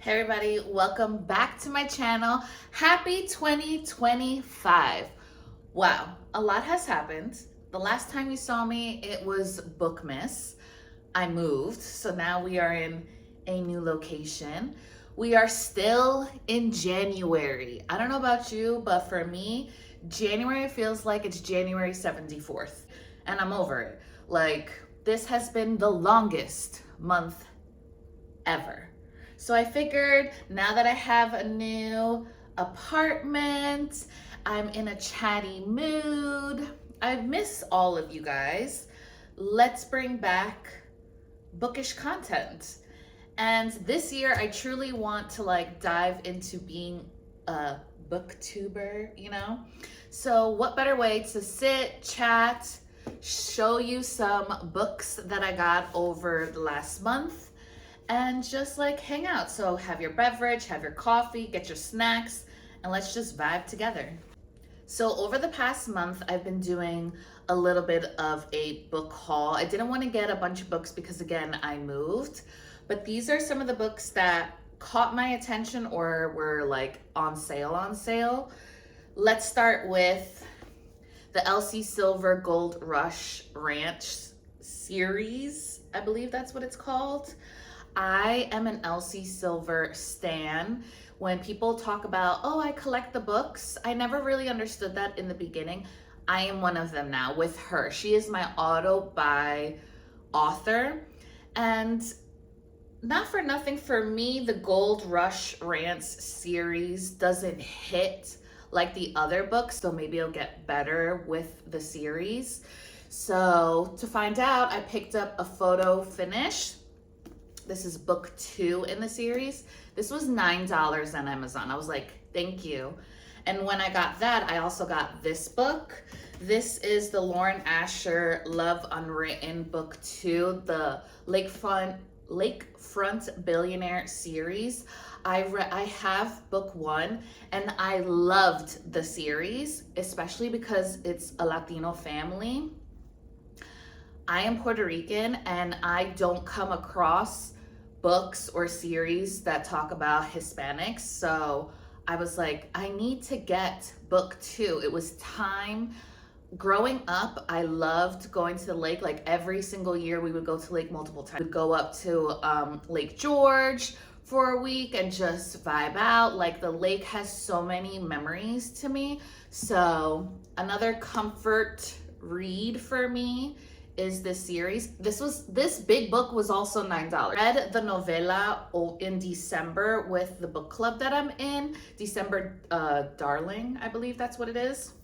Hey everybody, welcome back to my channel. Happy 2025. Wow, a lot has happened. The last time you saw me, it was Bookmas. I moved, so now we are in a new location. We are still in January. I don't know about you, but for me, January feels like it's January 74th, and I'm over it. Like, this has been the longest month ever. So I figured now that I have a new apartment, I'm in a chatty mood, I miss all of you guys. Let's bring back bookish content. And this year I truly want to dive into being a booktuber, you know? So what better way to sit, chat, show you some books that I got over the last month and just hang out. So have your beverage, have your coffee, get your snacks, and let's just vibe together. So over the past month, I've been doing a little bit of a book haul. I didn't want to get a bunch of books because again, I moved, but these are some of the books that caught my attention or were on sale. Let's start with the Elsie Silver Gold Rush Ranch series. I believe that's what it's called. I am an Elsie Silver stan. When people talk about, oh, I collect the books, I never really understood that in the beginning. I am one of them now with her. She is my auto-buy author. And not for nothing, for me, the Gold Rush Ranch series doesn't hit like the other books, so maybe it'll get better with the series. So to find out, I picked up a photo finish. This is book 2 in the series. This was $9 on Amazon. I was like, thank you. And when I got that, I also got this book. This is the Lauren Asher Love Unwritten book 2, the Lakefront Billionaire series. I have book 1 and I loved the series, especially because it's a Latino family. I am Puerto Rican and I don't come across books or series that talk about Hispanics. So I was like, I need to get book 2. It was time. Growing up, I loved going to the lake. Like every single year we would go to the lake multiple times. We'd go up to Lake George for a week and just vibe out. Like the lake has so many memories to me. So another comfort read for me is this series. This big book was also $9. Read the novella in December with the book club that I'm in. December Darling, I believe that's what it is.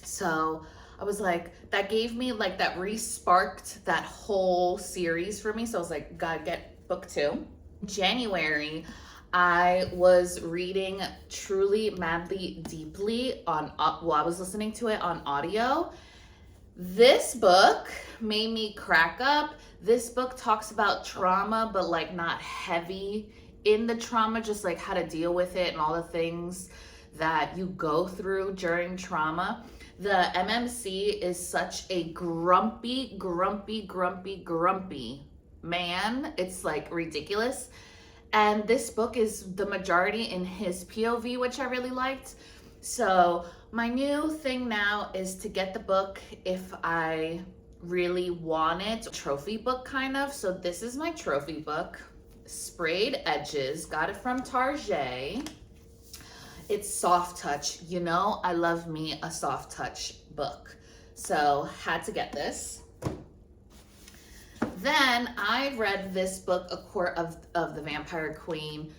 So I was like, that gave me that re-sparked that whole series for me. So I was like, gotta get book 2. January, I was reading Truly, Madly, Deeply on, I was listening to it on audio. This book made me crack up. This book talks about trauma, but not heavy in the trauma, just how to deal with it and all the things that you go through during trauma. The MMC is such a grumpy man. It's ridiculous. And this book is the majority in his POV, which I really liked. So my new thing now is to get the book if I really want it. Trophy book kind of. So this is my trophy book. Sprayed edges. Got it from Target. It's soft touch. You know, I love me a soft touch book. So had to get this. Then I read this book, A Court of the Vampire Queen,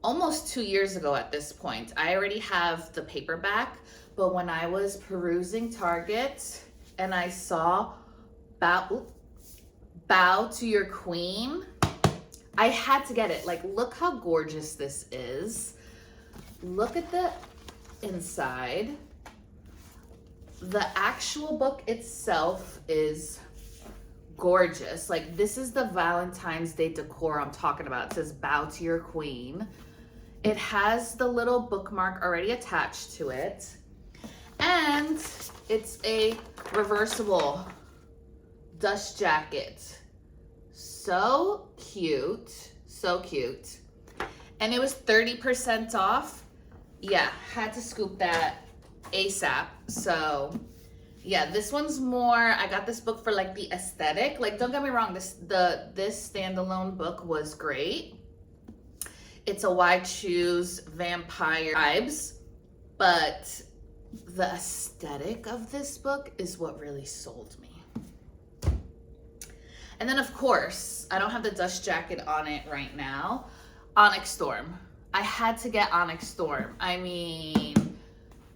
almost 2 years ago at this point. I already have the paperback, but when I was perusing Target and I saw Bow to Your Queen, I had to get it. Look how gorgeous this is. Look at the inside. The actual book itself is gorgeous. This is the Valentine's Day decor I'm talking about. It says Bow to Your Queen. It has the little bookmark already attached to it. And it's a reversible dust jacket. So cute. So cute. and it was 30% off. Yeah, had to scoop that ASAP. So yeah, this one's more, I got this book for like the aesthetic. Like, don't get me wrong, this standalone book was great. It's a why choose vampire vibes, but the aesthetic of this book is what really sold me. And then of course, I don't have the dust jacket on it right now. Onyx Storm. I had to get Onyx Storm. I mean,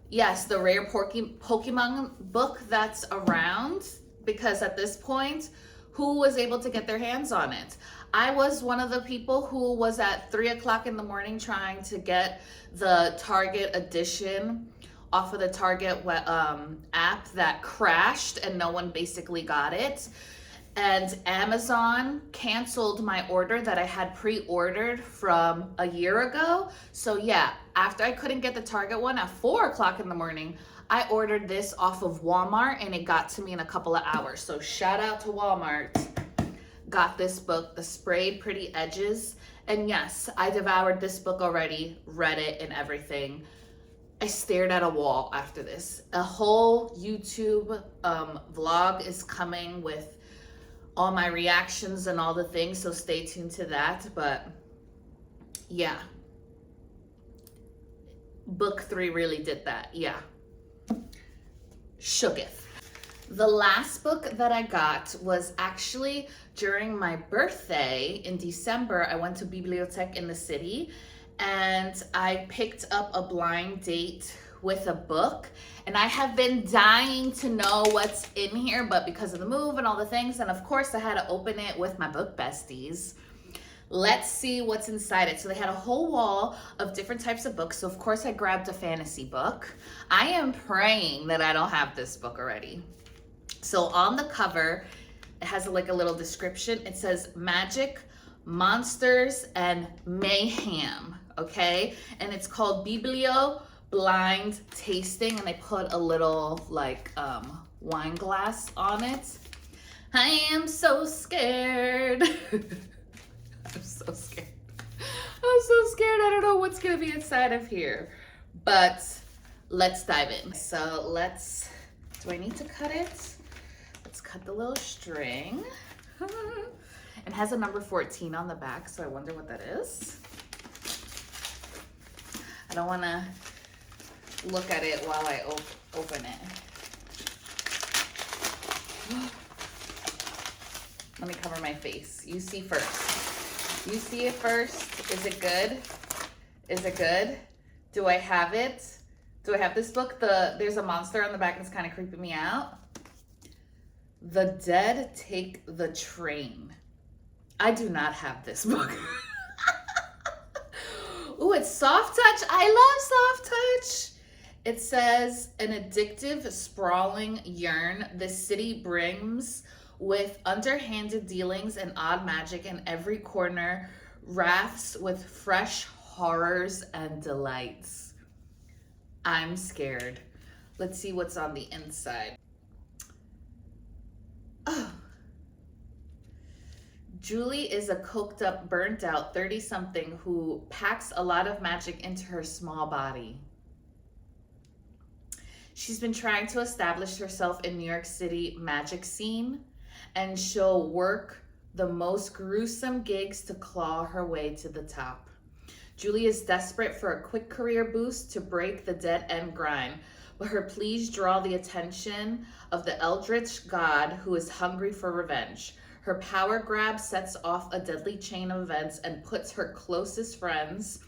yes, the rare Pokemon book that's around, because at this point, who was able to get their hands on it? I was one of the people who was at 3 o'clock in the morning trying to get the Target edition off of the Target app that crashed and no one basically got it. And Amazon canceled my order that I had pre-ordered from a year ago. So yeah, after I couldn't get the Target one at 4 o'clock in the morning, I ordered this off of Walmart and it got to me in a couple of hours. So shout out to Walmart. Got this book, The Sprayed Pretty Edges. And yes, I devoured this book already, read it and everything. I stared at a wall after this. A whole YouTube vlog is coming with all my reactions and all the things, so stay tuned to that. But yeah, book 3 really did that. Yeah, shooketh. The last book that I got was actually during my birthday in December. I went to Bibliothèque in the city and I picked up a blind date with a book, and I have been dying to know what's in here, but because of the move and all the things, and of course I had to open it with my book besties. Let's see what's inside it. So they had a whole wall of different types of books. So of course I grabbed a fantasy book. I am praying that I don't have this book already. So on the cover, it has like a little description. It says magic, monsters, and mayhem, okay? And it's called Biblio Blind Tasting, and they put a little like wine glass on it. I am so scared. I'm so scared. I'm so scared. I don't know what's gonna be inside of here, but let's dive in. So do I need to cut it? Let's cut the little string. It has a number 14 on the back, so I wonder what that is. I don't wanna look at it while I open it. Let me cover my face. You see first. You see it first. Is it good? Is it good? Do I have it? Do I have this book? There's a monster on the back that's kind of creeping me out. The Dead Take the Train. I do not have this book. Ooh, it's soft touch. I love soft touch. It says, an addictive, sprawling yearn this city brings with underhanded dealings and odd magic in every corner, rafts with fresh horrors and delights. I'm scared. Let's see what's on the inside. Oh. Julie is a coked up, burnt out 30-something who packs a lot of magic into her small body. She's been trying to establish herself in New York City magic scene, and she'll work the most gruesome gigs to claw her way to the top. Julie is desperate for a quick career boost to break the dead-end grind, but her pleas draw the attention of the eldritch god who is hungry for revenge. Her power grab sets off a deadly chain of events and puts her closest friends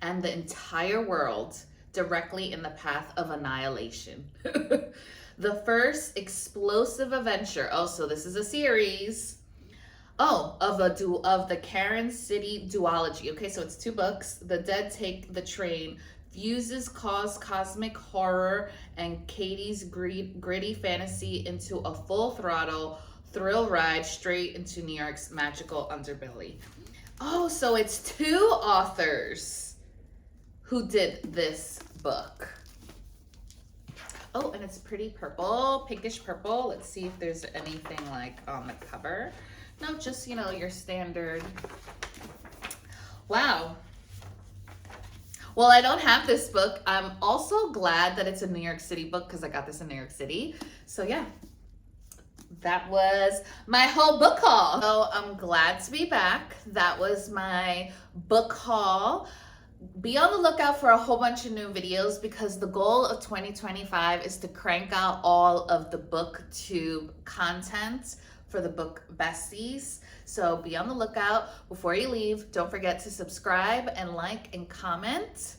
and the entire world directly in the path of annihilation. The first explosive adventure, so this is a series, of the Karen City duology. Okay, so it's 2 books. The Dead Take the Train fuses cosmic horror and Katee's gritty fantasy into a full throttle thrill ride straight into New York's magical underbelly. Oh, so it's 2 authors who did this book. Oh, and it's pretty purple, pinkish purple. Let's see if there's anything like on the cover. No, just, your standard. Wow. Well, I don't have this book. I'm also glad that it's a New York City book because I got this in New York City. So yeah, that was my whole book haul. So I'm glad to be back. That was my book haul. Be on the lookout for a whole bunch of new videos because the goal of 2025 is to crank out all of the booktube content for the book besties. So be on the lookout. Before you leave, don't forget to subscribe and like and comment.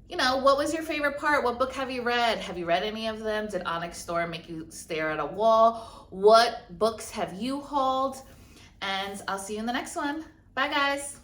You know, what was your favorite part? What book have you read? Have you read any of them? Did Onyx Store make you stare at a wall? What books have you hauled? And I'll see you in the next one. Bye, guys.